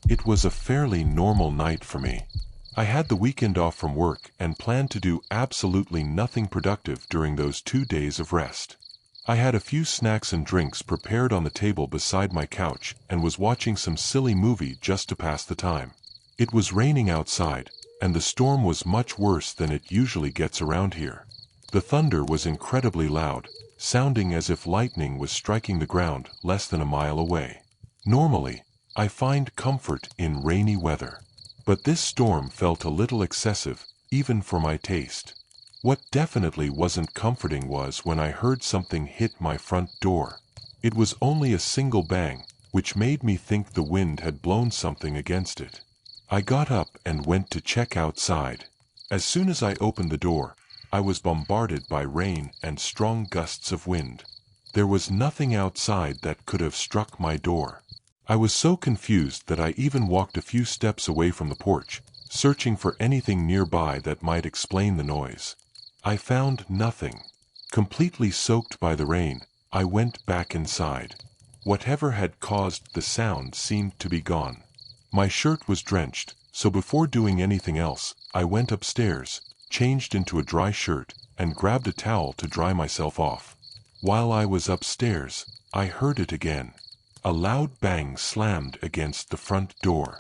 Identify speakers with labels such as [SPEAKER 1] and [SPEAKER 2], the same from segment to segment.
[SPEAKER 1] It was a fairly normal night for me. I had the weekend off from work and planned to do absolutely nothing productive during those 2 days of rest. I had a few snacks and drinks prepared on the table beside my couch and was watching some silly movie just to pass the time. It was raining outside, and the storm was much worse than it usually gets around here. The thunder was incredibly loud, sounding as if lightning was striking the ground less than a mile away. Normally, I find comfort in rainy weather, but this storm felt a little excessive, even for my taste. What definitely wasn't comforting was when I heard something hit my front door. It was only a single bang, which made me think the wind had blown something against it. I got up and went to check outside. As soon as I opened the door, I was bombarded by rain and strong gusts of wind. There was nothing outside that could have struck my door. I was so confused that I even walked a few steps away from the porch, searching for anything nearby that might explain the noise. I found nothing. Completely soaked by the rain, I went back inside. Whatever had caused the sound seemed to be gone. My shirt was drenched, so before doing anything else, I went upstairs, changed into a dry shirt, and grabbed a towel to dry myself off. While I was upstairs, I heard it again. A loud bang slammed against the front door.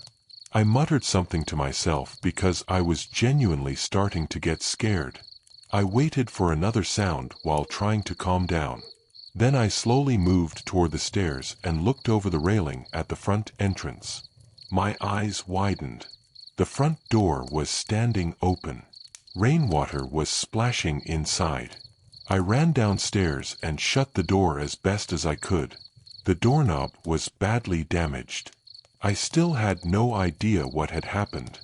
[SPEAKER 1] I muttered something to myself because I was genuinely starting to get scared. I waited for another sound while trying to calm down. Then I slowly moved toward the stairs and looked over the railing at the front entrance. My eyes widened. The front door was standing open. Rainwater was splashing inside. I ran downstairs and shut the door as best as I could. The doorknob was badly damaged. I still had no idea what had happened.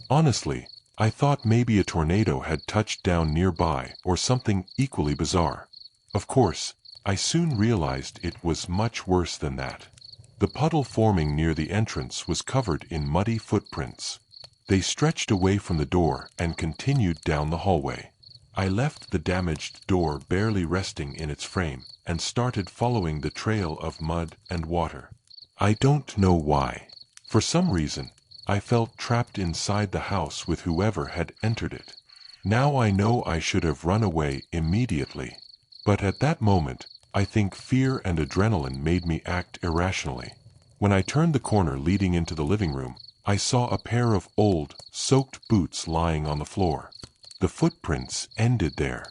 [SPEAKER 1] Honestly, I thought maybe a tornado had touched down nearby or something equally bizarre. Of course, I soon realized it was much worse than that. The puddle forming near the entrance was covered in muddy footprints. They stretched away from the door and continued down the hallway. I left the damaged door barely resting in its frame and started following the trail of mud and water. I don't know why. For some reason, I felt trapped inside the house with whoever had entered it. Now I know I should have run away immediately. But at that moment, I think fear and adrenaline made me act irrationally. When I turned the corner leading into the living room, I saw a pair of old, soaked boots lying on the floor. The footprints ended there.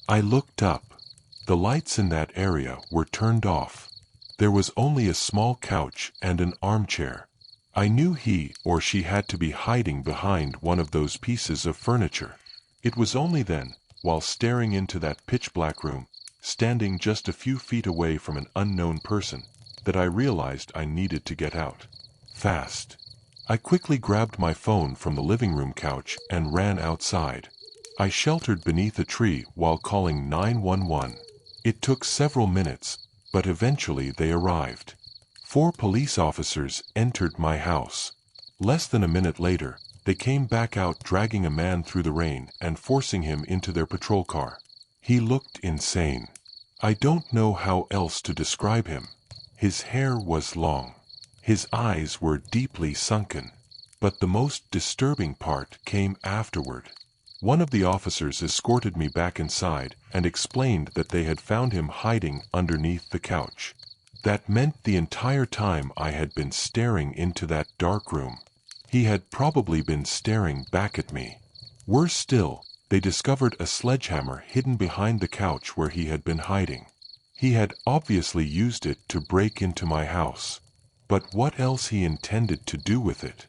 [SPEAKER 1] I looked up. The lights in that area were turned off. There was only a small couch and an armchair. I knew he or she had to be hiding behind one of those pieces of furniture. It was only then, while staring into that pitch-black room, standing just a few feet away from an unknown person, that I realized I needed to get out. Fast. I quickly grabbed my phone from the living room couch and ran outside. I sheltered beneath a tree while calling 911. It took several minutes, but eventually they arrived. 4 police officers entered my house. Less than a minute later, they came back out dragging a man through the rain and forcing him into their patrol car. He looked insane. I don't know how else to describe him. His hair was long. His eyes were deeply sunken. But the most disturbing part came afterward. One of the officers escorted me back inside and explained that they had found him hiding underneath the couch. That meant the entire time I had been staring into that dark room, he had probably been staring back at me. Worse still, they discovered a sledgehammer hidden behind the couch where he had been hiding. He had obviously used it to break into my house. But what else he intended to do with it,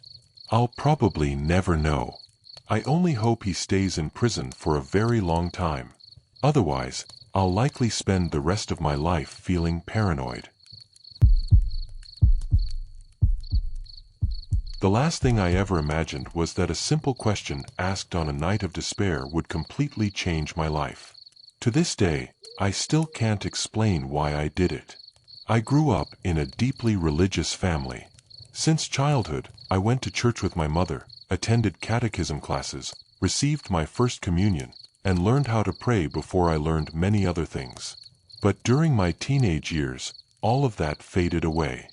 [SPEAKER 1] I'll probably never know. I only hope he stays in prison for a very long time. Otherwise, I'll likely spend the rest of my life feeling paranoid. The last thing I ever imagined was that a simple question asked on a night of despair would completely change my life. To this day, I still can't explain why I did it. I grew up in a deeply religious family. Since childhood, I went to church with my mother, attended catechism classes, received my first communion, and learned how to pray before I learned many other things. But during my teenage years, all of that faded away.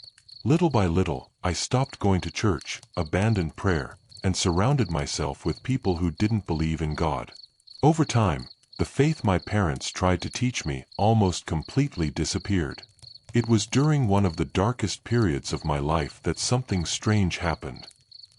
[SPEAKER 1] Little by little, I stopped going to church, abandoned prayer, and surrounded myself with people who didn't believe in God. Over time, the faith my parents tried to teach me almost completely disappeared. It was during one of the darkest periods of my life that something strange happened.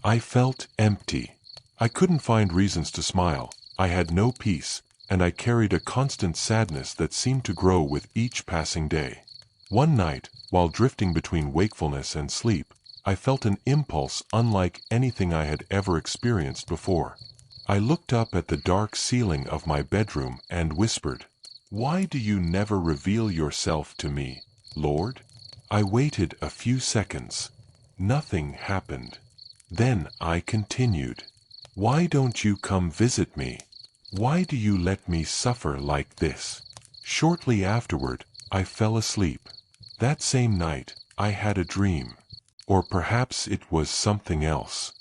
[SPEAKER 1] I felt empty. I couldn't find reasons to smile, I had no peace, and I carried a constant sadness that seemed to grow with each passing day. One night, while drifting between wakefulness and sleep, I felt an impulse unlike anything I had ever experienced before. I looked up at the dark ceiling of my bedroom and whispered, "Why do you never reveal yourself to me, Lord?" I waited a few seconds. Nothing happened. Then I continued, "Why don't you come visit me? Why do you let me suffer like this?" Shortly afterward, I fell asleep. That same night, I had a dream. Or perhaps it was something else.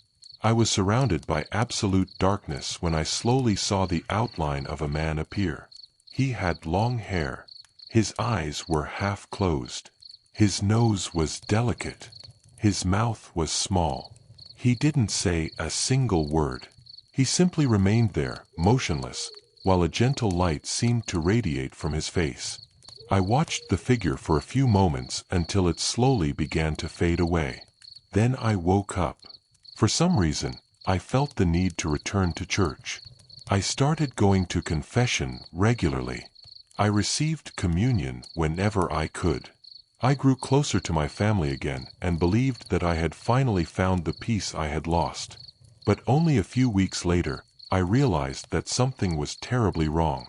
[SPEAKER 1] I was surrounded by absolute darkness when I slowly saw the outline of a man appear. He had long hair. His eyes were half closed. His nose was delicate. His mouth was small. He didn't say a single word. He simply remained there, motionless, while a gentle light seemed to radiate from his face. I watched the figure for a few moments until it slowly began to fade away. Then I woke up. For some reason, I felt the need to return to church. I started going to confession regularly. I received communion whenever I could. I grew closer to my family again and believed that I had finally found the peace I had lost. But only a few weeks later, I realized that something was terribly wrong.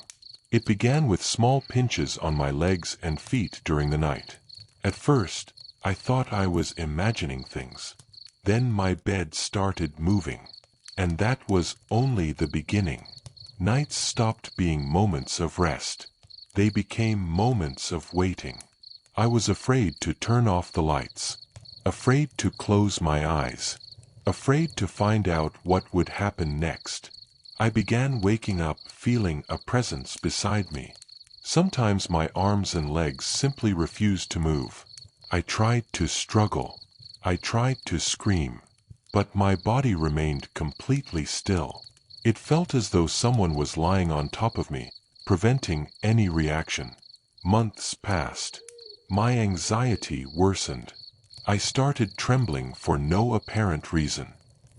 [SPEAKER 1] It began with small pinches on my legs and feet during the night. At first, I thought I was imagining things. Then my bed started moving. And that was only the beginning. Nights stopped being moments of rest. They became moments of waiting. I was afraid to turn off the lights. Afraid to close my eyes. Afraid to find out what would happen next. I began waking up feeling a presence beside me. Sometimes my arms and legs simply refused to move. I tried to struggle. I tried to scream. But my body remained completely still. It felt as though someone was lying on top of me, preventing any reaction. Months passed. My anxiety worsened. I started trembling for no apparent reason.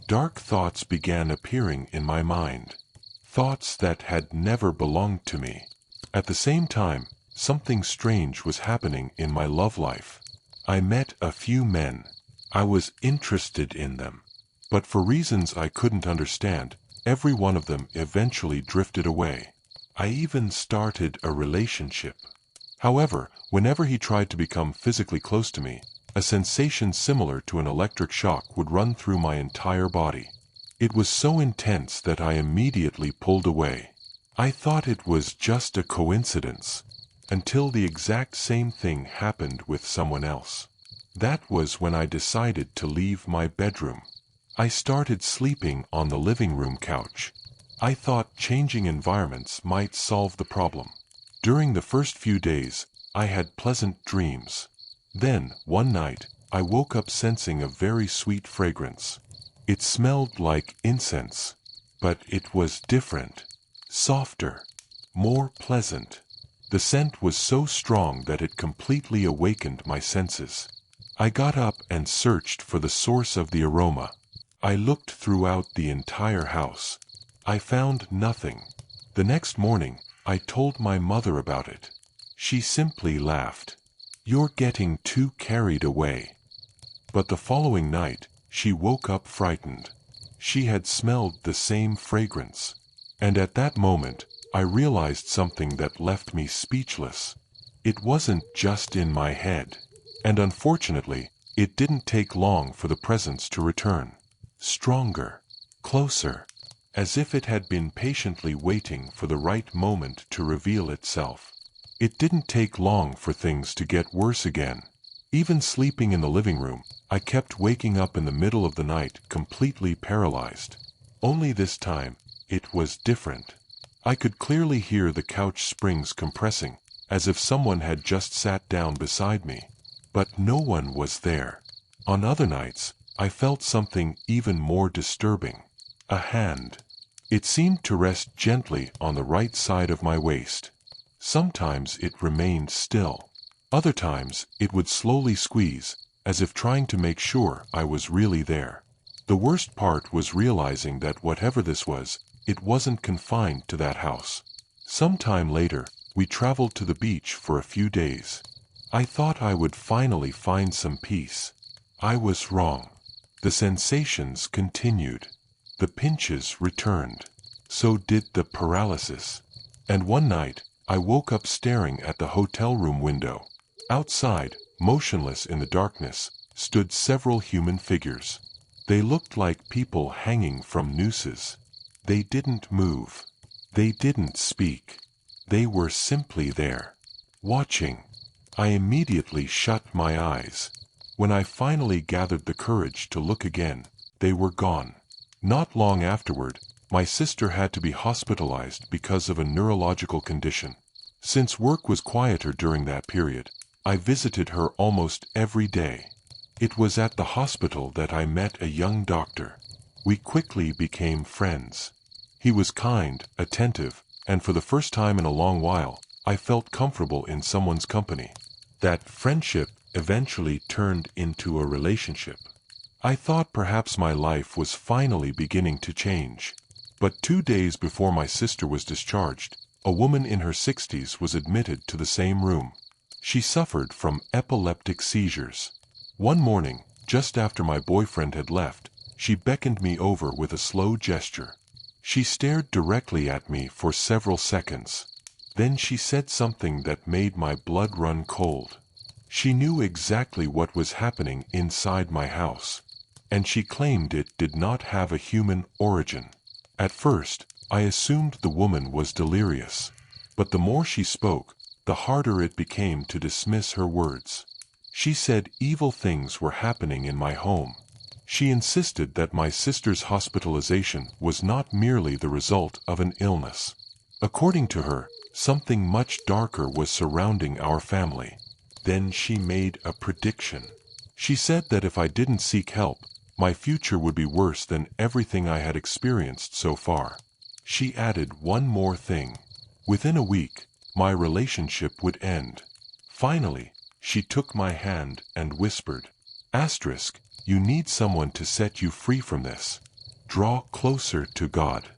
[SPEAKER 1] Dark thoughts began appearing in my mind. Thoughts that had never belonged to me. At the same time, something strange was happening in my love life. I met a few men. I was interested in them. But for reasons I couldn't understand, every one of them eventually drifted away. I even started a relationship. However, whenever he tried to become physically close to me, a sensation similar to an electric shock would run through my entire body. It was so intense that I immediately pulled away. I thought it was just a coincidence, until the exact same thing happened with someone else. That was when I decided to leave my bedroom. I started sleeping on the living room couch. I thought changing environments might solve the problem. During the first few days, I had pleasant dreams. Then, one night, I woke up sensing a very sweet fragrance. It smelled like incense, but it was different, softer, more pleasant. The scent was so strong that it completely awakened my senses. I got up and searched for the source of the aroma. I looked throughout the entire house. I found nothing. The next morning, I told my mother about it. She simply laughed. "You're getting too carried away." But the following night, she woke up frightened. She had smelled the same fragrance. And at that moment, I realized something that left me speechless. It wasn't just in my head. And unfortunately, it didn't take long for the presence to return. Stronger, closer, as if it had been patiently waiting for the right moment to reveal itself. It didn't take long for things to get worse again. Even sleeping in the living room, I kept waking up in the middle of the night completely paralyzed. Only this time, it was different. I could clearly hear the couch springs compressing, as if someone had just sat down beside me. But no one was there. On other nights, I felt something even more disturbing. A hand. It seemed to rest gently on the right side of my waist. Sometimes it remained still. Other times, it would slowly squeeze, as if trying to make sure I was really there. The worst part was realizing that whatever this was, it wasn't confined to that house. Sometime later, we traveled to the beach for a few days. I thought I would finally find some peace. I was wrong. The sensations continued. The pinches returned. So did the paralysis. And one night, I woke up staring at the hotel room window. Outside, motionless in the darkness, stood several human figures. They looked like people hanging from nooses. They didn't move. They didn't speak. They were simply there, watching. I immediately shut my eyes. When I finally gathered the courage to look again, they were gone. Not long afterward, my sister had to be hospitalized because of a neurological condition. Since work was quieter during that period, I visited her almost every day. It was at the hospital that I met a young doctor. We quickly became friends. He was kind, attentive, and for the first time in a long while, I felt comfortable in someone's company. That friendship eventually turned into a relationship. I thought perhaps my life was finally beginning to change. But 2 days before my sister was discharged, a woman in her 60s was admitted to the same room. She suffered from epileptic seizures. One morning, just after my boyfriend had left, she beckoned me over with a slow gesture. She stared directly at me for several seconds. Then she said something that made my blood run cold. She knew exactly what was happening inside my house, and she claimed it did not have a human origin. At first, I assumed the woman was delirious, but the more she spoke, the harder it became to dismiss her words. She said evil things were happening in my home. She insisted that my sister's hospitalization was not merely the result of an illness. According to her, something much darker was surrounding our family. Then she made a prediction. She said that if I didn't seek help, my future would be worse than everything I had experienced so far. She added one more thing. Within a week, my relationship would end. Finally, she took my hand and whispered, "Asterisk, you need someone to set you free from this. Draw closer to God.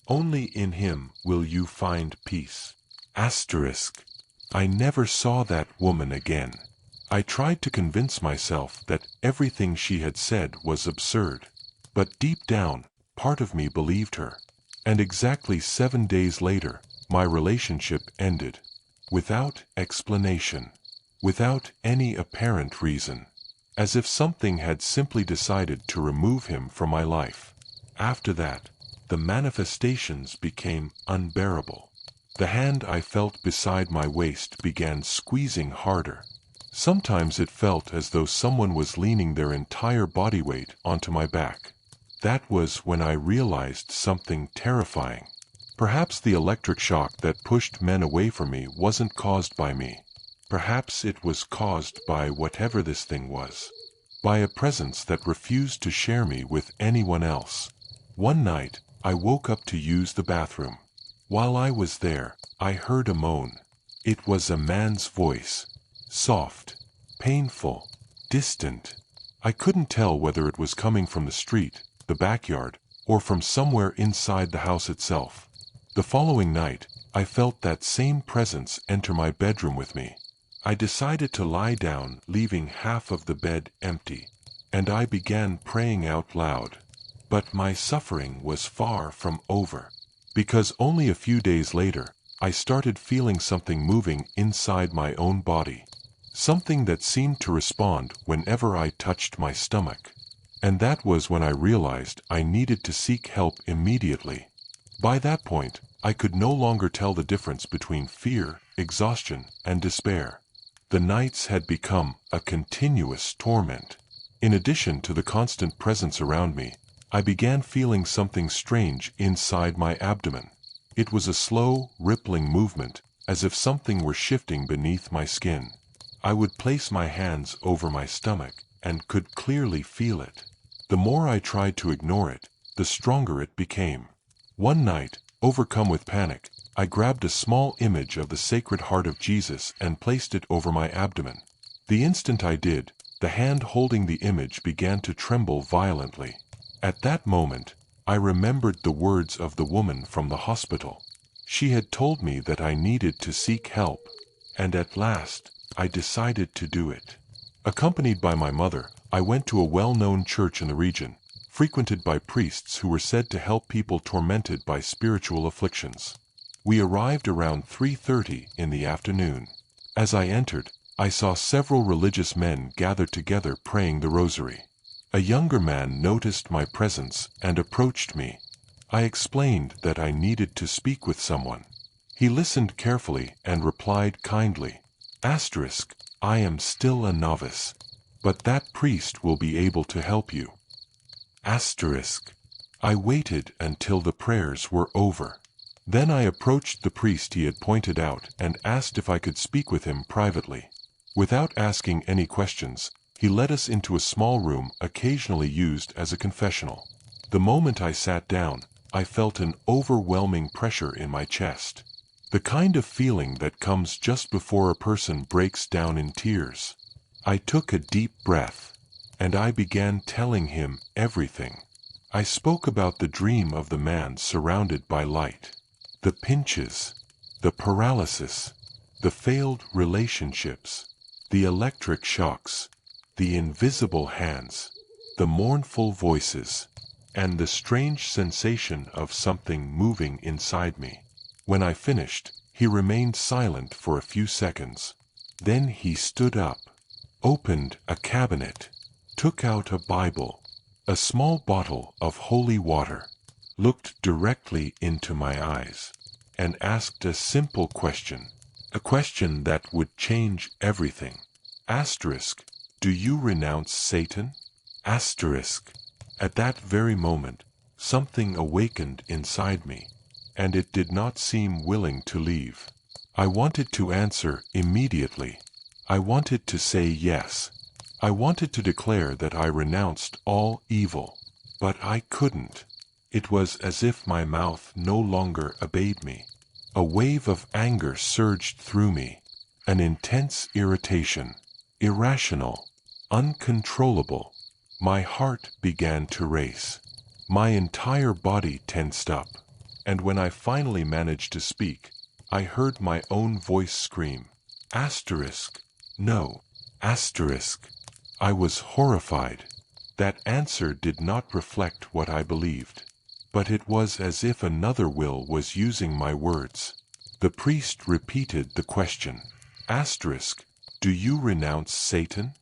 [SPEAKER 1] Only in Him will you find peace." Asterisk. I never saw that woman again. I tried to convince myself that everything she had said was absurd. But deep down, part of me believed her. And exactly 7 days later, my relationship ended. Without explanation. Without any apparent reason. As if something had simply decided to remove him from my life. After that, the manifestations became unbearable. The hand I felt beside my waist began squeezing harder. Sometimes it felt as though someone was leaning their entire body weight onto my back. That was when I realized something terrifying. Perhaps the electric shock that pushed men away from me wasn't caused by me. Perhaps it was caused by whatever this thing was. By a presence that refused to share me with anyone else. One night, I woke up to use the bathroom. While I was there, I heard a moan. It was a man's voice. Soft, painful, distant. I couldn't tell whether it was coming from the street, the backyard, or from somewhere inside the house itself. The following night, I felt that same presence enter my bedroom with me. I decided to lie down, leaving half of the bed empty, and I began praying out loud. But my suffering was far from over, because only a few days later, I started feeling something moving inside my own body. Something that seemed to respond whenever I touched my stomach. And that was when I realized I needed to seek help immediately. By that point, I could no longer tell the difference between fear, exhaustion, and despair. The nights had become a continuous torment. In addition to the constant presence around me, I began feeling something strange inside my abdomen. It was a slow, rippling movement, as if something were shifting beneath my skin. I would place my hands over my stomach, and could clearly feel it. The more I tried to ignore it, the stronger it became. One night, overcome with panic, I grabbed a small image of the Sacred Heart of Jesus and placed it over my abdomen. The instant I did, the hand holding the image began to tremble violently. At that moment, I remembered the words of the woman from the hospital. She had told me that I needed to seek help, and at last, I decided to do it. Accompanied by my mother, I went to a well-known church in the region, frequented by priests who were said to help people tormented by spiritual afflictions. We arrived around 3:30 in the afternoon. As I entered, I saw several religious men gathered together praying the rosary. A younger man noticed my presence and approached me. I explained that I needed to speak with someone. He listened carefully and replied kindly, "I am still a novice, but that priest will be able to help you." I waited until the prayers were over. Then I approached the priest he had pointed out and asked if I could speak with him privately. Without asking any questions, he led us into a small room occasionally used as a confessional. The moment I sat down, I felt an overwhelming pressure in my chest. The kind of feeling that comes just before a person breaks down in tears. I took a deep breath, and I began telling him everything. I spoke about the dream of the man surrounded by light, the pinches, the paralysis, the failed relationships, the electric shocks, the invisible hands, the mournful voices, and the strange sensation of something moving inside me. When I finished, he remained silent for a few seconds. Then he stood up, opened a cabinet, took out a Bible, a small bottle of holy water, looked directly into my eyes, and asked a simple question, a question that would change everything. Do you renounce Satan? At that very moment, something awakened inside me, and it did not seem willing to leave. I wanted to answer immediately. I wanted to say yes. I wanted to declare that I renounced all evil, but I couldn't. It was as if my mouth no longer obeyed me. A wave of anger surged through me, an intense irritation, irrational, uncontrollable. My heart began to race. My entire body tensed up, and when I finally managed to speak, I heard my own voice scream, "No, asterisk." I was horrified. That answer did not reflect what I believed, but it was as if another will was using my words. The priest repeated the question, "Do you renounce Satan?"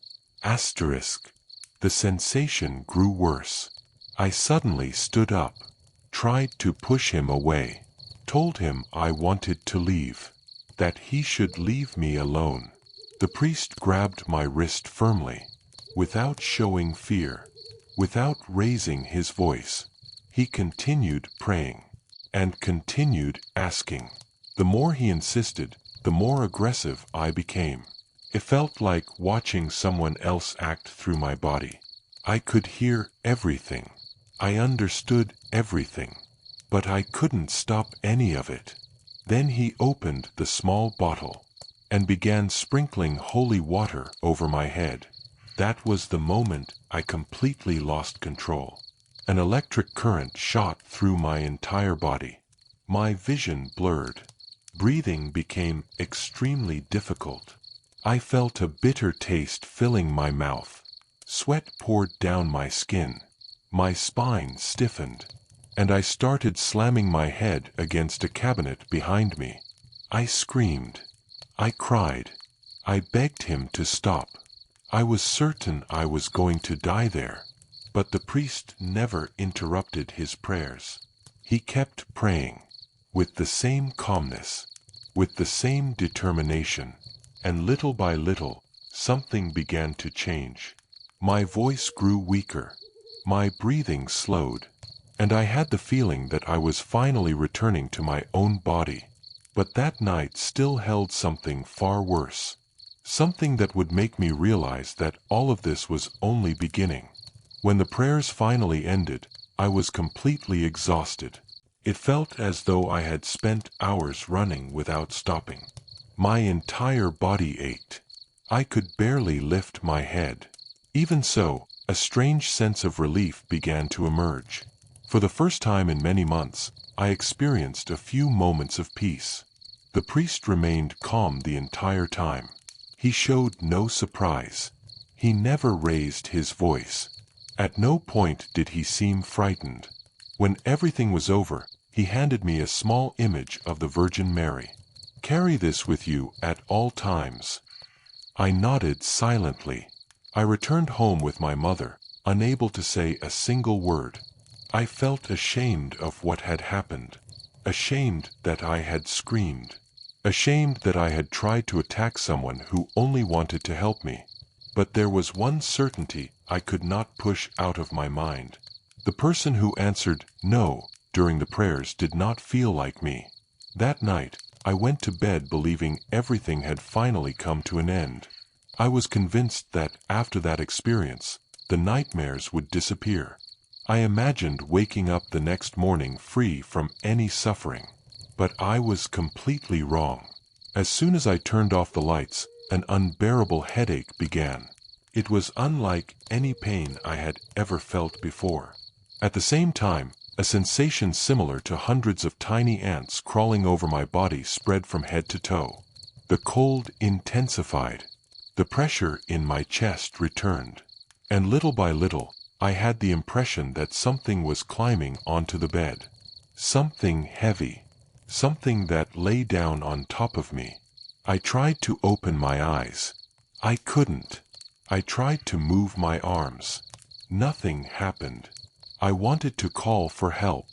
[SPEAKER 1] The sensation grew worse. I suddenly stood up, tried to push him away, told him I wanted to leave, that he should leave me alone. The priest grabbed my wrist firmly. Without showing fear, without raising his voice, he continued praying, and continued asking. The more he insisted, the more aggressive I became. It felt like watching someone else act through my body. I could hear everything. I understood everything. But I couldn't stop any of it. Then he opened the small bottle, and began sprinkling holy water over my head. That was the moment I completely lost control. An electric current shot through my entire body. My vision blurred. Breathing became extremely difficult. I felt a bitter taste filling my mouth. Sweat poured down my skin. My spine stiffened, and I started slamming my head against a cabinet behind me. I screamed. I cried. I begged him to stop. I was certain I was going to die there, but the priest never interrupted his prayers. He kept praying, with the same calmness, with the same determination, and little by little, something began to change. My voice grew weaker, my breathing slowed, and I had the feeling that I was finally returning to my own body. But that night still held something far worse. Something that would make me realize that all of this was only beginning. When the prayers finally ended, I was completely exhausted. It felt as though I had spent hours running without stopping. My entire body ached. I could barely lift my head. Even so, a strange sense of relief began to emerge. For the first time in many months, I experienced a few moments of peace. The priest remained calm the entire time. He showed no surprise. He never raised his voice. At no point did he seem frightened. When everything was over, he handed me a small image of the Virgin Mary. "Carry this with you at all times." I nodded silently. I returned home with my mother, unable to say a single word. I felt ashamed of what had happened. Ashamed that I had screamed. Ashamed that I had tried to attack someone who only wanted to help me. But there was one certainty I could not push out of my mind. The person who answered "no" during the prayers did not feel like me. That night, I went to bed believing everything had finally come to an end. I was convinced that after that experience, the nightmares would disappear. I imagined waking up the next morning free from any suffering. But I was completely wrong. As soon as I turned off the lights, an unbearable headache began. It was unlike any pain I had ever felt before. At the same time, a sensation similar to hundreds of tiny ants crawling over my body spread from head to toe. The cold intensified. The pressure in my chest returned. And little by little, I had the impression that something was climbing onto the bed. Something heavy. Something that lay down on top of me. I tried to open my eyes. I couldn't. I tried to move my arms. Nothing happened. I wanted to call for help,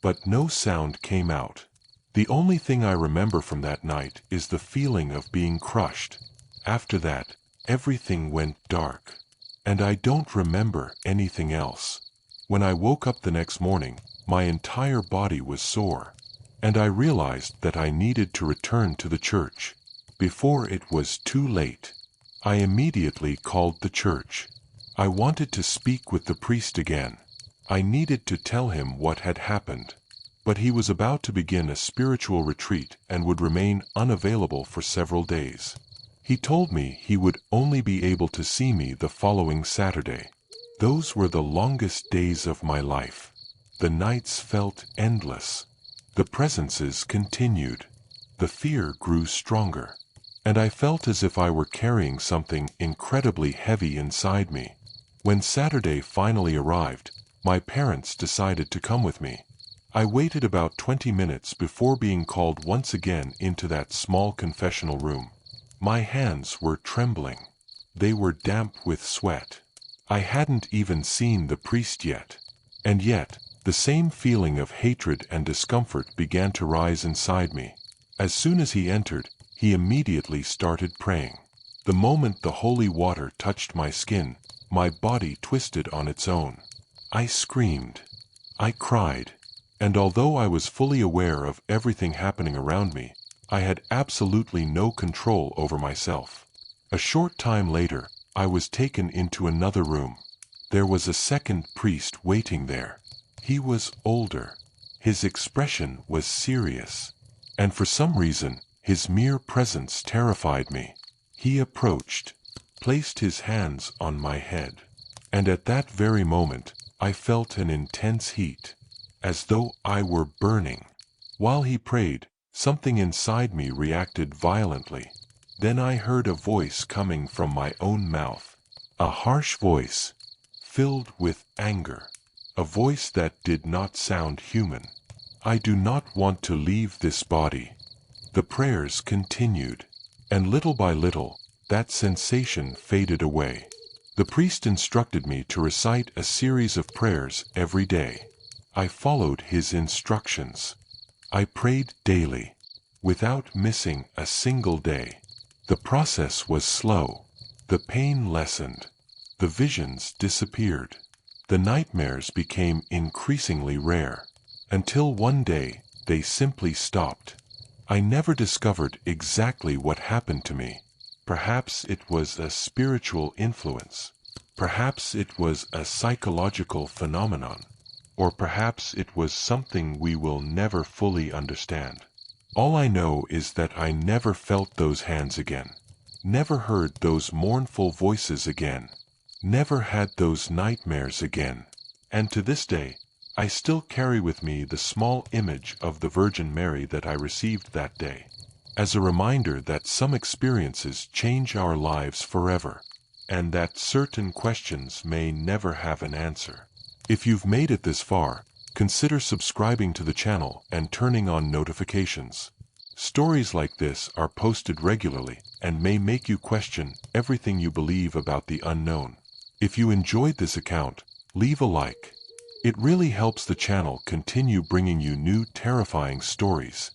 [SPEAKER 1] but no sound came out. The only thing I remember from that night is the feeling of being crushed. After that, everything went dark. And I don't remember anything else. When I woke up the next morning, my entire body was sore. And I realized that I needed to return to the church. Before it was too late, I immediately called the church. I wanted to speak with the priest again. I needed to tell him what had happened. But he was about to begin a spiritual retreat and would remain unavailable for several days. He told me he would only be able to see me the following Saturday. Those were the longest days of my life. The nights felt endless. The presences continued. The fear grew stronger. And I felt as if I were carrying something incredibly heavy inside me. When Saturday finally arrived, my parents decided to come with me. I waited about 20 minutes before being called once again into that small confessional room. My hands were trembling. They were damp with sweat. I hadn't even seen the priest yet. And yet, the same feeling of hatred and discomfort began to rise inside me. As soon as he entered, he immediately started praying. The moment the holy water touched my skin, my body twisted on its own. I screamed. I cried. And although I was fully aware of everything happening around me, I had absolutely no control over myself. A short time later, I was taken into another room. There was a second priest waiting there. He was older. His expression was serious. And for some reason, his mere presence terrified me. He approached, placed his hands on my head. And at that very moment, I felt an intense heat, as though I were burning. While he prayed, something inside me reacted violently. Then I heard a voice coming from my own mouth. A harsh voice, filled with anger. A voice that did not sound human. "I do not want to leave this body." The prayers continued. And little by little, that sensation faded away. The priest instructed me to recite a series of prayers every day. I followed his instructions. I prayed daily, without missing a single day. The process was slow. The pain lessened. The visions disappeared. The nightmares became increasingly rare. Until one day, they simply stopped. I never discovered exactly what happened to me. Perhaps it was a spiritual influence. Perhaps it was a psychological phenomenon. Or perhaps it was something we will never fully understand. All I know is that I never felt those hands again. Never heard those mournful voices again. Never had those nightmares again. And to this day, I still carry with me the small image of the Virgin Mary that I received that day, as a reminder that some experiences change our lives forever, and that certain questions may never have an answer. If you've made it this far, consider subscribing to the channel and turning on notifications. Stories like this are posted regularly and may make you question everything you believe about the unknown. If you enjoyed this account, leave a like. It really helps the channel continue bringing you new terrifying stories.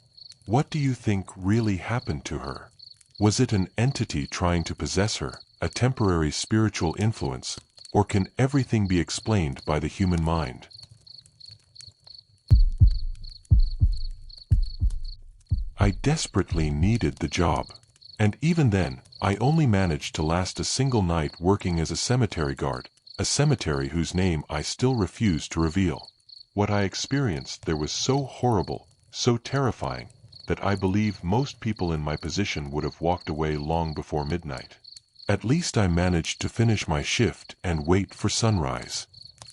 [SPEAKER 1] What do you think really happened to her? Was it an entity trying to possess her, a temporary spiritual influence, or can everything be explained by the human mind? I desperately needed the job. And even then, I only managed to last a single night working as a cemetery guard, a cemetery whose name I still refuse to reveal. What I experienced there was so horrible, so terrifying, that I believe most people in my position would have walked away long before midnight. At least I managed to finish my shift and wait for sunrise.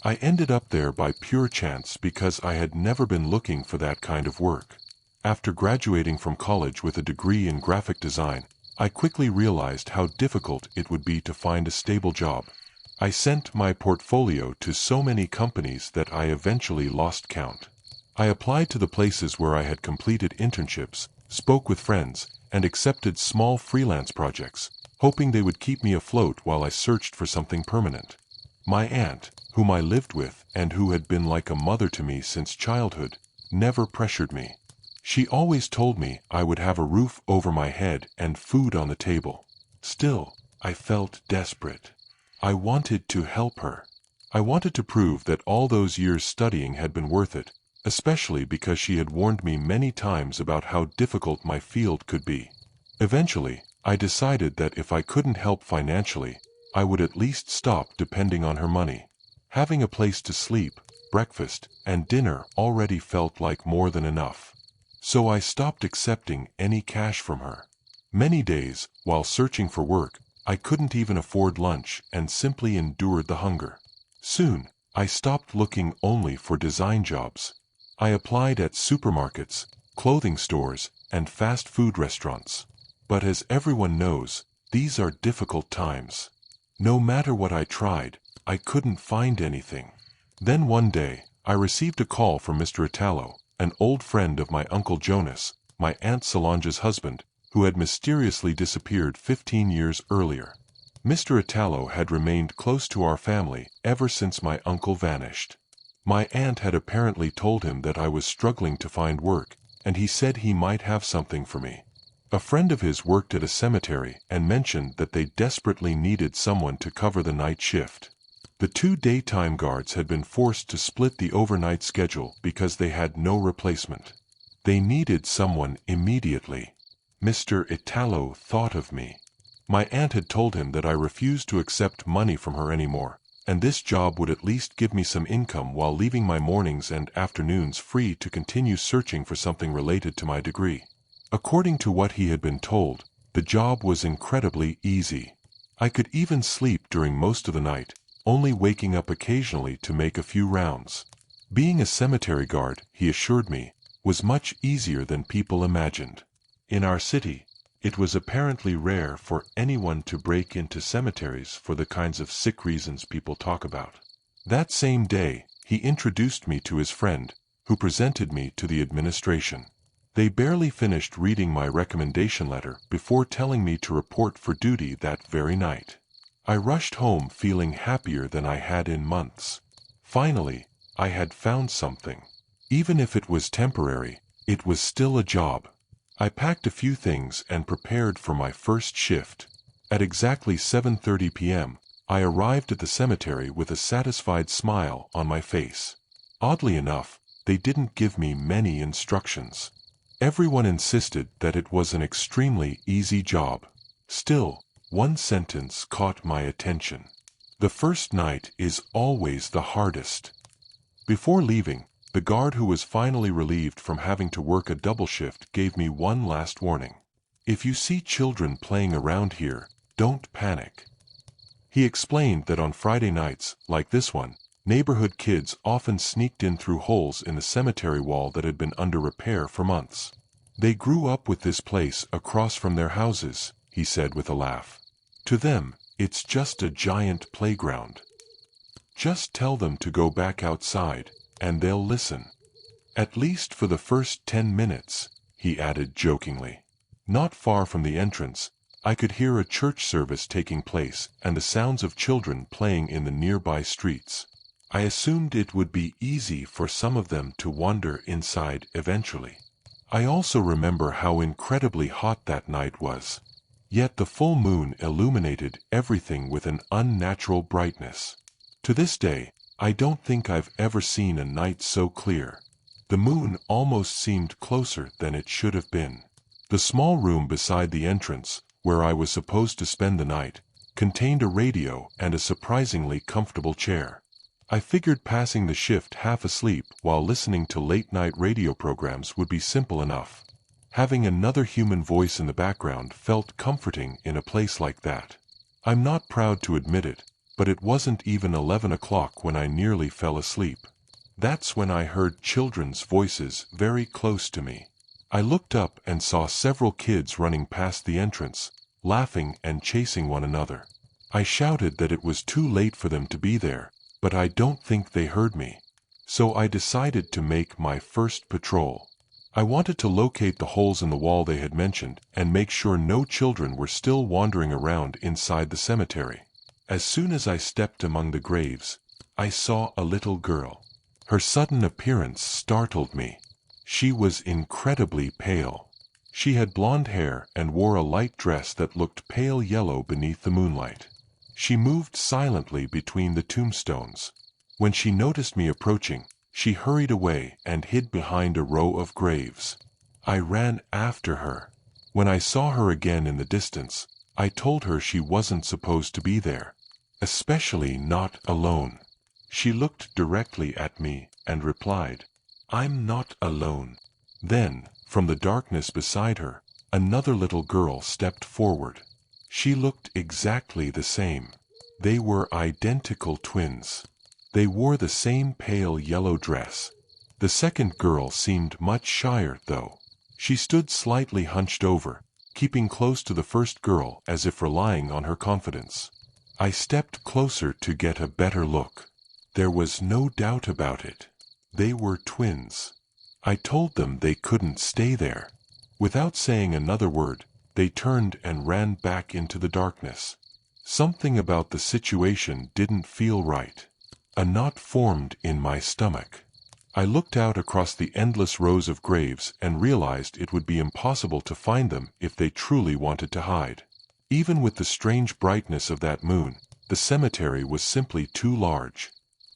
[SPEAKER 1] I ended up there by pure chance because I had never been looking for that kind of work. After graduating from college with a degree in graphic design, I quickly realized how difficult it would be to find a stable job. I sent my portfolio to so many companies that I eventually lost count. I applied to the places where I had completed internships, spoke with friends, and accepted small freelance projects, hoping they would keep me afloat while I searched for something permanent. My aunt, whom I lived with and who had been like a mother to me since childhood, never pressured me. She always told me I would have a roof over my head and food on the table. Still, I felt desperate. I wanted to help her. I wanted to prove that all those years studying had been worth it, especially because she had warned me many times about how difficult my field could be. Eventually, I decided that if I couldn't help financially, I would at least stop depending on her money. Having a place to sleep, breakfast, and dinner already felt like more than enough. So I stopped accepting any cash from her. Many days, while searching for work, I couldn't even afford lunch and simply endured the hunger. Soon, I stopped looking only for design jobs. I applied at supermarkets, clothing stores, and fast food restaurants. But as everyone knows, these are difficult times. No matter what I tried, I couldn't find anything. Then one day, I received a call from Mr. Italo, an old friend of my Uncle Jonas, my Aunt Solange's husband, who had mysteriously disappeared 15 years earlier. Mr. Italo had remained close to our family ever since my uncle vanished. My aunt had apparently told him that I was struggling to find work, and he said he might have something for me. A friend of his worked at a cemetery and mentioned that they desperately needed someone to cover the night shift. The 2 daytime guards had been forced to split the overnight schedule because they had no replacement. They needed someone immediately. Mr. Italo thought of me. My aunt had told him that I refused to accept money from her anymore, and this job would at least give me some income while leaving my mornings and afternoons free to continue searching for something related to my degree. According to what he had been told, the job was incredibly easy. I could even sleep during most of the night, only waking up occasionally to make a few rounds. Being a cemetery guard, he assured me, was much easier than people imagined. In our city, it was apparently rare for anyone to break into cemeteries for the kinds of sick reasons people talk about. That same day, he introduced me to his friend, who presented me to the administration. They barely finished reading my recommendation letter before telling me to report for duty that very night. I rushed home feeling happier than I had in months. Finally, I had found something. Even if it was temporary, it was still a job. I packed a few things and prepared for my first shift. At exactly 7:30 p.m., I arrived at the cemetery with a satisfied smile on my face. Oddly enough, they didn't give me many instructions. Everyone insisted that it was an extremely easy job. Still, one sentence caught my attention. The first night is always the hardest. Before leaving, the guard who was finally relieved from having to work a double shift gave me one last warning. If you see children playing around here, don't panic. He explained that on Friday nights, like this one, neighborhood kids often sneaked in through holes in the cemetery wall that had been under repair for months. They grew up with this place across from their houses, he said with a laugh. To them, it's just a giant playground. Just tell them to go back outside, and they'll listen. At least for the first 10 minutes, he added jokingly. Not far from the entrance, I could hear a church service taking place and the sounds of children playing in the nearby streets. I assumed it would be easy for some of them to wander inside eventually. I also remember how incredibly hot that night was. Yet the full moon illuminated everything with an unnatural brightness. To this day, I don't think I've ever seen a night so clear. The moon almost seemed closer than it should have been. The small room beside the entrance, where I was supposed to spend the night, contained a radio and a surprisingly comfortable chair. I figured passing the shift half asleep while listening to late-night radio programs would be simple enough. Having another human voice in the background felt comforting in a place like that. I'm not proud to admit it, but it wasn't even 11 o'clock when I nearly fell asleep. That's when I heard children's voices very close to me. I looked up and saw several kids running past the entrance, laughing and chasing one another. I shouted that it was too late for them to be there, but I don't think they heard me. So I decided to make my first patrol. I wanted to locate the holes in the wall they had mentioned and make sure no children were still wandering around inside the cemetery. As soon as I stepped among the graves, I saw a little girl. Her sudden appearance startled me. She was incredibly pale. She had blonde hair and wore a light dress that looked pale yellow beneath the moonlight. She moved silently between the tombstones. When she noticed me approaching, she hurried away and hid behind a row of graves. I ran after her. When I saw her again in the distance, I told her she wasn't supposed to be there, especially not alone. She looked directly at me and replied, "I'm not alone." Then, from the darkness beside her, another little girl stepped forward. She looked exactly the same. They were identical twins. They wore the same pale yellow dress. The second girl seemed much shyer, though. She stood slightly hunched over, keeping close to the first girl as if relying on her confidence. I stepped closer to get a better look. There was no doubt about it. They were twins. I told them they couldn't stay there. Without saying another word, they turned and ran back into the darkness. Something about the situation didn't feel right. A knot formed in my stomach. I looked out across the endless rows of graves and realized it would be impossible to find them if they truly wanted to hide. Even with the strange brightness of that moon, the cemetery was simply too large.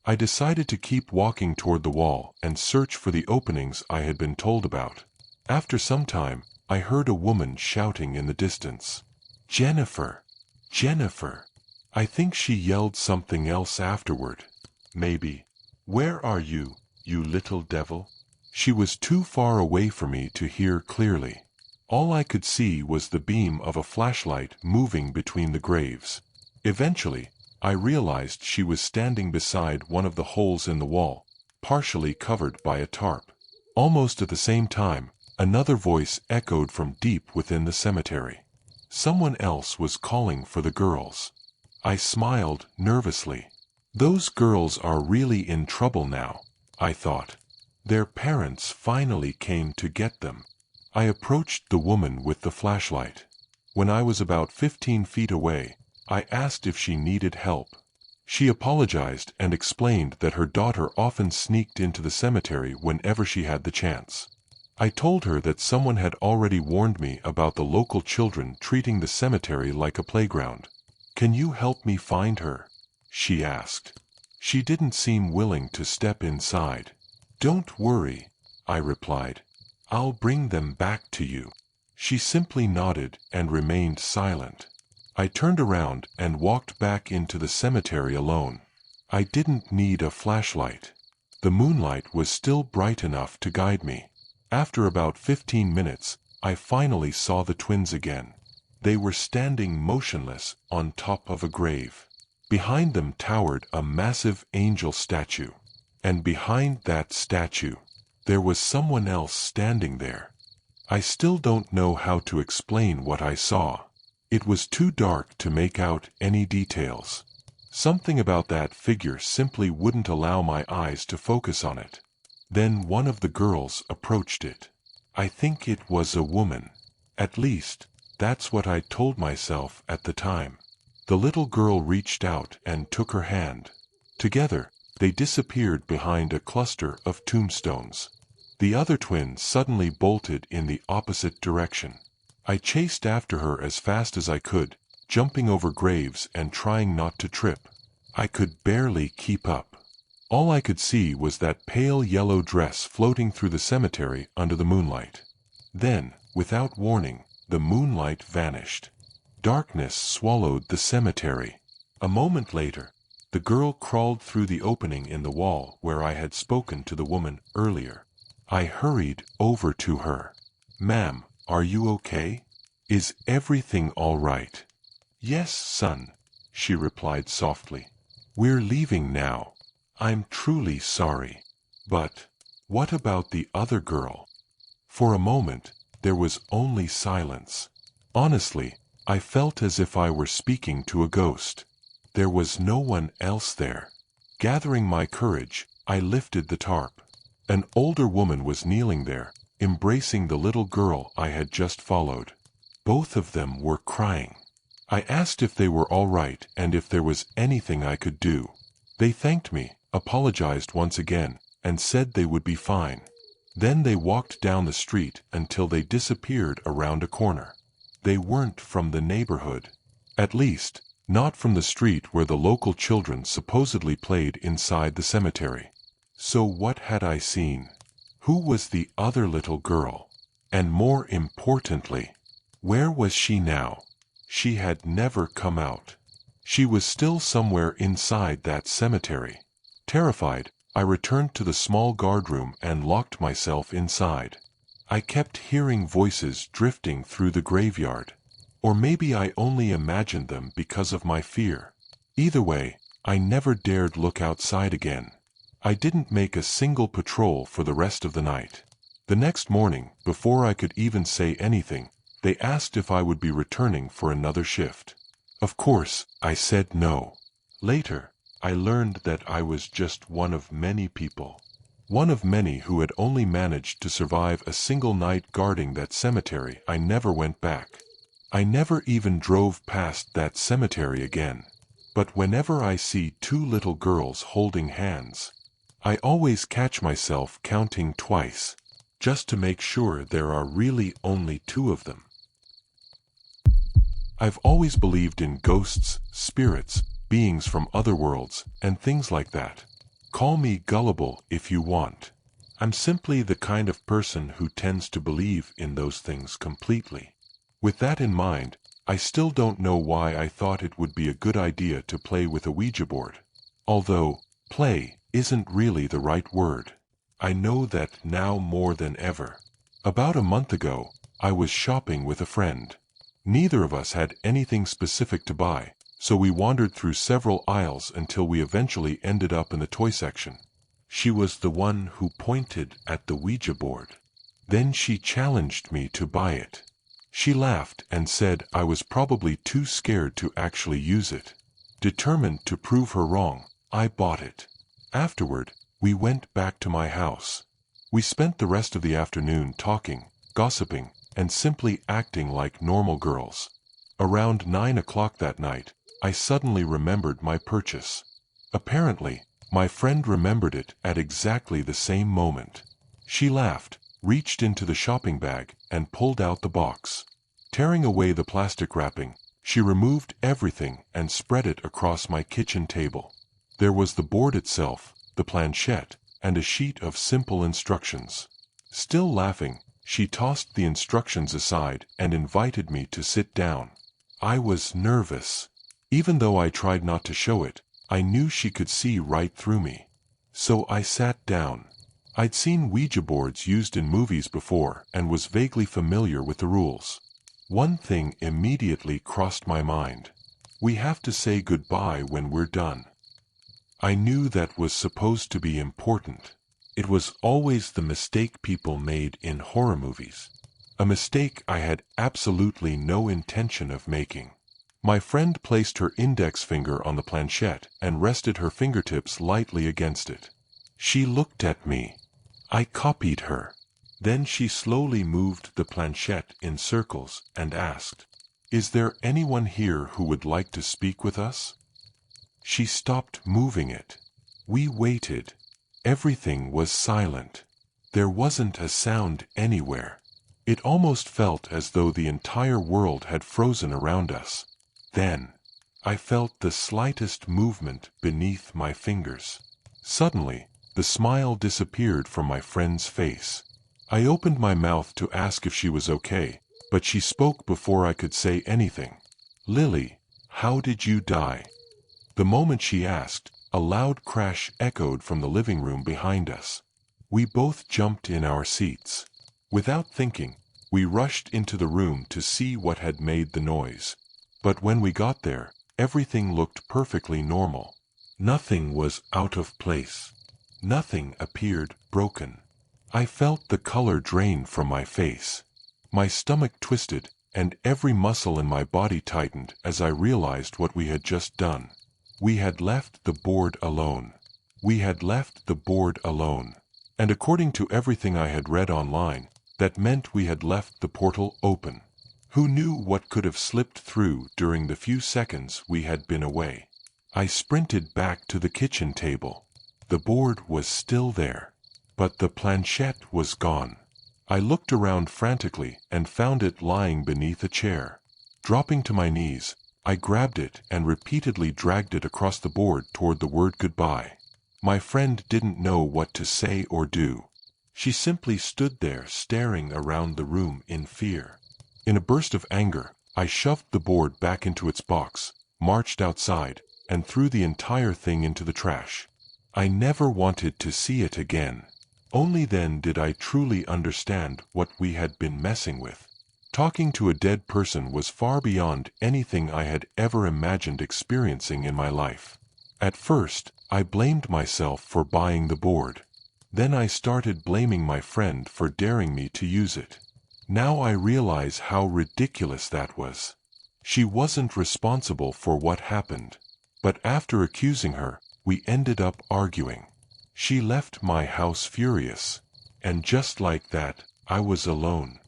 [SPEAKER 1] I decided to keep walking toward the wall and search for the openings I had been told about. After some time, I heard a woman shouting in the distance. "Jennifer! Jennifer!" I think she yelled something else afterward. Maybe, "Where are you, you little devil?" She was too far away for me to hear clearly. All I could see was the beam of a flashlight moving between the graves. Eventually, I realized she was standing beside one of the holes in the wall, partially covered by a tarp. Almost at the same time, another voice echoed from deep within the cemetery. Someone else was calling for the girls. I smiled nervously. Those girls are really in trouble now, I thought. Their parents finally came to get them. I approached the woman with the flashlight. When I was about 15 feet away, I asked if she needed help. She apologized and explained that her daughter often sneaked into the cemetery whenever she had the chance. I told her that someone had already warned me about the local children treating the cemetery like a playground. "Can you help me find her?" she asked. She didn't seem willing to step inside. "Don't worry," I replied. "I'll bring them back to you." She simply nodded and remained silent. I turned around and walked back into the cemetery alone. I didn't need a flashlight. The moonlight was still bright enough to guide me. After about 15 minutes, I finally saw the twins again. They were standing motionless on top of a grave. Behind them towered a massive angel statue. And behind that statue, there was someone else standing there. I still don't know how to explain what I saw. It was too dark to make out any details. Something about that figure simply wouldn't allow my eyes to focus on it. Then one of the girls approached it. I think it was a woman. At least, that's what I told myself at the time. The little girl reached out and took her hand. Together, they disappeared behind a cluster of tombstones. The other twin suddenly bolted in the opposite direction. I chased after her as fast as I could, jumping over graves and trying not to trip. I could barely keep up. All I could see was that pale yellow dress floating through the cemetery under the moonlight. Then, without warning, the moonlight vanished. Darkness swallowed the cemetery. A moment later, the girl crawled through the opening in the wall where I had spoken to the woman earlier. I hurried over to her. "Ma'am, are you okay? Is everything all right?" "Yes, son," she replied softly. "We're leaving now. I'm truly sorry. But what about the other girl?" For a moment, there was only silence. Honestly, I felt as if I were speaking to a ghost. There was no one else there. Gathering my courage, I lifted the tarp. An older woman was kneeling there, embracing the little girl I had just followed. Both of them were crying. I asked if they were all right and if there was anything I could do. They thanked me, apologized once again, and said they would be fine. Then they walked down the street until they disappeared around a corner. They weren't from the neighborhood. At least, not from the street where the local children supposedly played inside the cemetery. So what had I seen? Who was the other little girl? And more importantly, where was she now? She had never come out. She was still somewhere inside that cemetery. Terrified, I returned to the small guardroom and locked myself inside. I kept hearing voices drifting through the graveyard. Or maybe I only imagined them because of my fear. Either way, I never dared look outside again. I didn't make a single patrol for the rest of the night. The next morning, before I could even say anything, they asked if I would be returning for another shift. Of course, I said no. Later, I learned that I was just one of many people. One of many who had only managed to survive a single night guarding that cemetery. I never went back. I never even drove past that cemetery again. But whenever I see two little girls holding hands, I always catch myself counting twice, just to make sure there are really only two of them. I've always believed in ghosts, spirits, beings from other worlds, and things like that. Call me gullible if you want. I'm simply the kind of person who tends to believe in those things completely. With that in mind, I still don't know why I thought it would be a good idea to play with a Ouija board. Although, play isn't really the right word. I know that now more than ever. About a month ago, I was shopping with a friend. Neither of us had anything specific to buy, so we wandered through several aisles until we eventually ended up in the toy section. She was the one who pointed at the Ouija board. Then she challenged me to buy it. She laughed and said I was probably too scared to actually use it. Determined to prove her wrong, I bought it. Afterward, we went back to my house. We spent the rest of the afternoon talking, gossiping, and simply acting like normal girls. Around 9 o'clock that night, I suddenly remembered my purchase. Apparently, my friend remembered it at exactly the same moment. She laughed, reached into the shopping bag, and pulled out the box. Tearing away the plastic wrapping, she removed everything and spread it across my kitchen table. There was the board itself, the planchette, and a sheet of simple instructions. Still laughing, she tossed the instructions aside and invited me to sit down. I was nervous. Even though I tried not to show it, I knew she could see right through me. So I sat down. I'd seen Ouija boards used in movies before and was vaguely familiar with the rules. One thing immediately crossed my mind. We have to say goodbye when we're done. I knew that was supposed to be important. It was always the mistake people made in horror movies. A mistake I had absolutely no intention of making. My friend placed her index finger on the planchette and rested her fingertips lightly against it. She looked at me. I copied her. Then she slowly moved the planchette in circles and asked, "Is there anyone here who would like to speak with us?" She stopped moving it. We waited. Everything was silent. There wasn't a sound anywhere. It almost felt as though the entire world had frozen around us. Then, I felt the slightest movement beneath my fingers. Suddenly, the smile disappeared from my friend's face. I opened my mouth to ask if she was okay, but she spoke before I could say anything. "Lily, how did you die?" The moment she asked, a loud crash echoed from the living room behind us. We both jumped in our seats. Without thinking, we rushed into the room to see what had made the noise. But when we got there, everything looked perfectly normal. Nothing was out of place. Nothing appeared broken. I felt the color drain from my face. My stomach twisted, and every muscle in my body tightened as I realized what we had just done. We had left the board alone. We had left the board alone. And according to everything I had read online, that meant we had left the portal open. Who knew what could have slipped through during the few seconds we had been away? I sprinted back to the kitchen table. The board was still there, but the planchette was gone. I looked around frantically and found it lying beneath a chair. Dropping to my knees, I grabbed it and repeatedly dragged it across the board toward the word goodbye. My friend didn't know what to say or do. She simply stood there staring around the room in fear. In a burst of anger, I shoved the board back into its box, marched outside, and threw the entire thing into the trash. I never wanted to see it again. Only then did I truly understand what we had been messing with. Talking to a dead person was far beyond anything I had ever imagined experiencing in my life. At first, I blamed myself for buying the board. Then I started blaming my friend for daring me to use it. Now I realize how ridiculous that was. She wasn't responsible for what happened. But after accusing her, we ended up arguing. She left my house furious. And just like that, I was alone.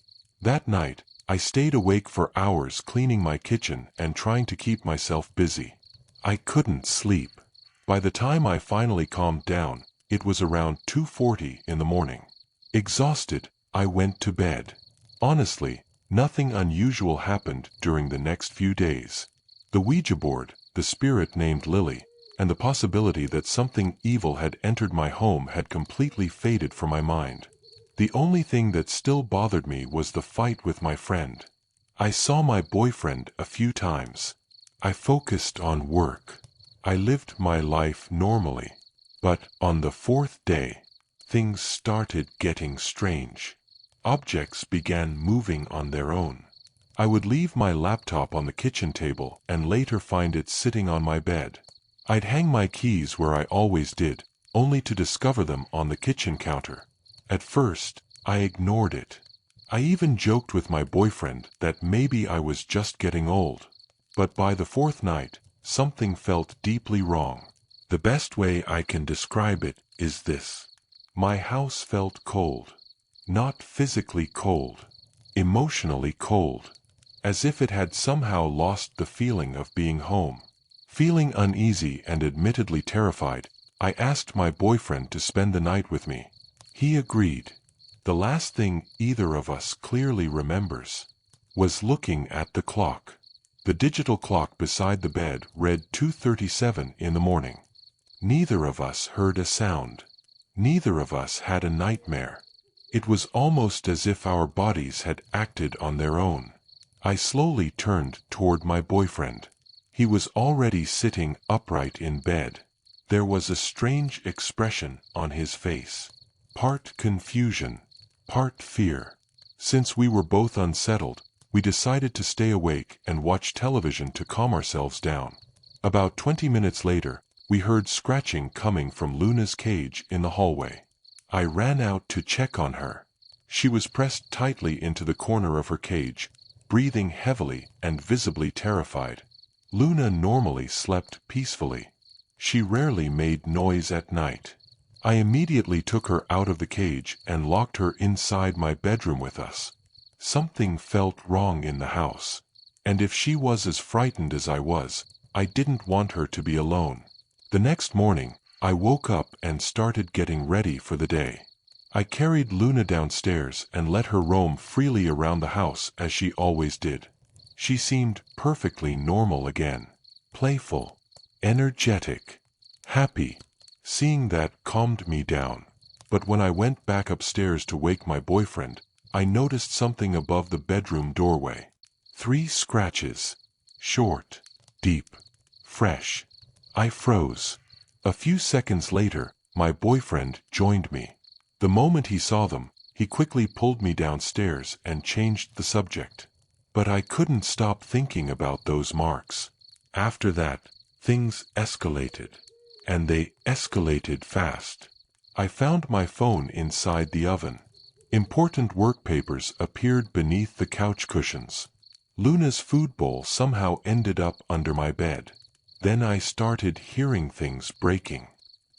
[SPEAKER 1] That night, I stayed awake for hours cleaning my kitchen and trying to keep myself busy. I couldn't sleep. By the time I finally calmed down, it was around 2:40 in the morning. Exhausted, I went to bed. Honestly, nothing unusual happened during the next few days. The Ouija board, the spirit named Lily, and the possibility that something evil had entered my home had completely faded from my mind. The only thing that still bothered me was the fight with my friend. I saw my boyfriend a few times. I focused on work. I lived my life normally. But on the fourth day, things started getting strange. Objects began moving on their own. I would leave my laptop on the kitchen table and later find it sitting on my bed. I'd hang my keys where I always did, only to discover them on the kitchen counter. At first, I ignored it. I even joked with my boyfriend that maybe I was just getting old. But by the fourth night, something felt deeply wrong. The best way I can describe it is this. My house felt cold. Not physically cold. Emotionally cold. As if it had somehow lost the feeling of being home. Feeling uneasy and admittedly terrified, I asked my boyfriend to spend the night with me. He agreed. The last thing either of us clearly remembers was looking at the clock. The digital clock beside the bed read 2:37 in the morning. Neither of us heard a sound. Neither of us had a nightmare. It was almost as if our bodies had acted on their own. I slowly turned toward my boyfriend. He was already sitting upright in bed. There was a strange expression on his face. Part confusion, part fear. Since we were both unsettled, we decided to stay awake and watch television to calm ourselves down. About 20 minutes later, we heard scratching coming from Luna's cage in the hallway. I ran out to check on her. She was pressed tightly into the corner of her cage, breathing heavily and visibly terrified. Luna normally slept peacefully. She rarely made noise at night. I immediately took her out of the cage and locked her inside my bedroom with us. Something felt wrong in the house. And if she was as frightened as I was, I didn't want her to be alone. The next morning, I woke up and started getting ready for the day. I carried Luna downstairs and let her roam freely around the house as she always did. She seemed perfectly normal again. Playful, energetic, happy. Seeing that calmed me down. But when I went back upstairs to wake my boyfriend, I noticed something above the bedroom doorway. 3 scratches. Short, deep, fresh. I froze. A few seconds later, my boyfriend joined me. The moment he saw them, he quickly pulled me downstairs and changed the subject. But I couldn't stop thinking about those marks. After that, things escalated. And they escalated fast. I found my phone inside the oven. Important work papers appeared beneath the couch cushions. Luna's food bowl somehow ended up under my bed. Then I started hearing things breaking.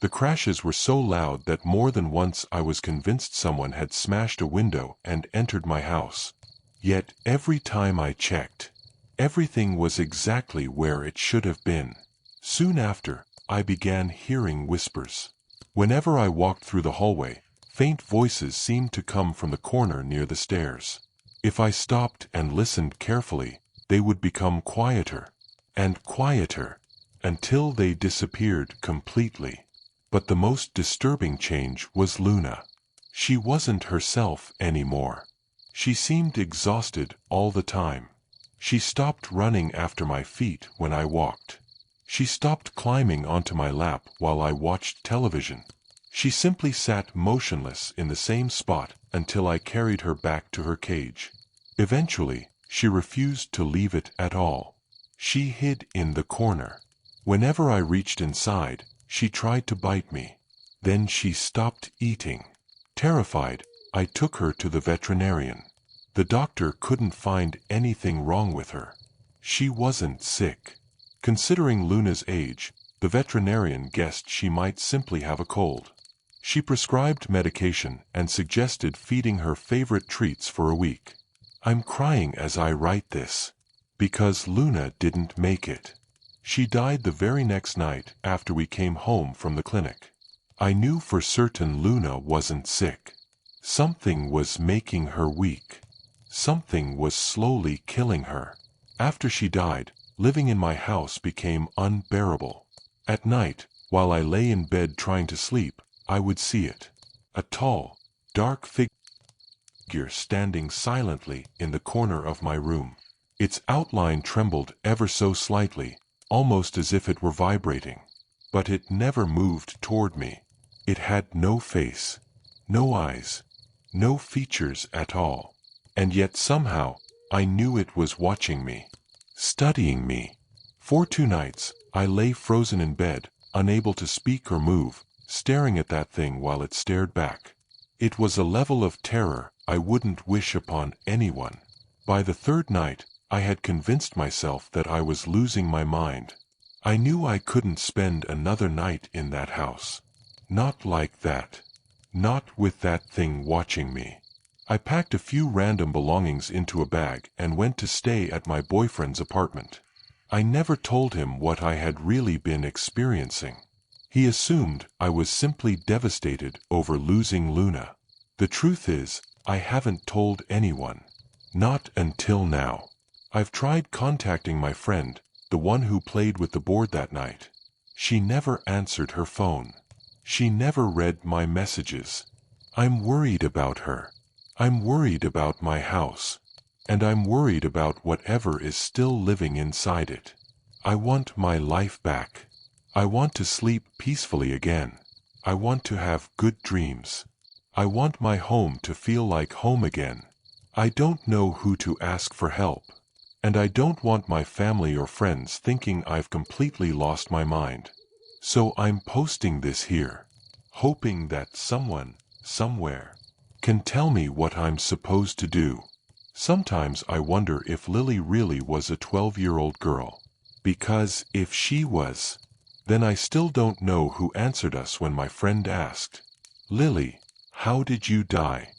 [SPEAKER 1] The crashes were so loud that more than once I was convinced someone had smashed a window and entered my house. Yet every time I checked, everything was exactly where it should have been. Soon after, I began hearing whispers. Whenever I walked through the hallway, faint voices seemed to come from the corner near the stairs. If I stopped and listened carefully, they would become quieter and quieter until they disappeared completely. But the most disturbing change was Luna. She wasn't herself anymore. She seemed exhausted all the time. She stopped running after my feet when I walked. She stopped climbing onto my lap while I watched television. She simply sat motionless in the same spot until I carried her back to her cage. Eventually, she refused to leave it at all. She hid in the corner. Whenever I reached inside, she tried to bite me. Then she stopped eating. Terrified, I took her to the veterinarian. The doctor couldn't find anything wrong with her. She wasn't sick. Considering Luna's age, the veterinarian guessed she might simply have a cold. She prescribed medication and suggested feeding her favorite treats for a week. I'm crying as I write this, because Luna didn't make it. She died the very next night after we came home from the clinic. I knew for certain Luna wasn't sick. Something was making her weak. Something was slowly killing her. After she died, living in my house became unbearable. At night, while I lay in bed trying to sleep, I would see it. A tall, dark figure standing silently in the corner of my room. Its outline trembled ever so slightly, almost as if it were vibrating. But it never moved toward me. It had no face, no eyes, no features at all. And yet somehow, I knew it was watching me, studying me. For 2 nights, I lay frozen in bed, unable to speak or move, staring at that thing while it stared back. It was a level of terror I wouldn't wish upon anyone. By the 3rd night, I had convinced myself that I was losing my mind. I knew I couldn't spend another night in that house. Not like that. Not with that thing watching me. I packed a few random belongings into a bag and went to stay at my boyfriend's apartment. I never told him what I had really been experiencing. He assumed I was simply devastated over losing Luna. The truth is, I haven't told anyone. Not until now. I've tried contacting my friend, the one who played with the board that night. She never answered her phone. She never read my messages. I'm worried about her. I'm worried about my house. and I'm worried about whatever is still living inside it. I want my life back. I want to sleep peacefully again. I want to have good dreams. I want my home to feel like home again. I don't know who to ask for help. And I don't want my family or friends thinking I've completely lost my mind. So I'm posting this here, hoping that someone, somewhere, can tell me what I'm supposed to do. Sometimes I wonder if Lily really was a 12-year-old girl. Because if she was, then I still don't know who answered us when my friend asked, "Lily, how did you die?"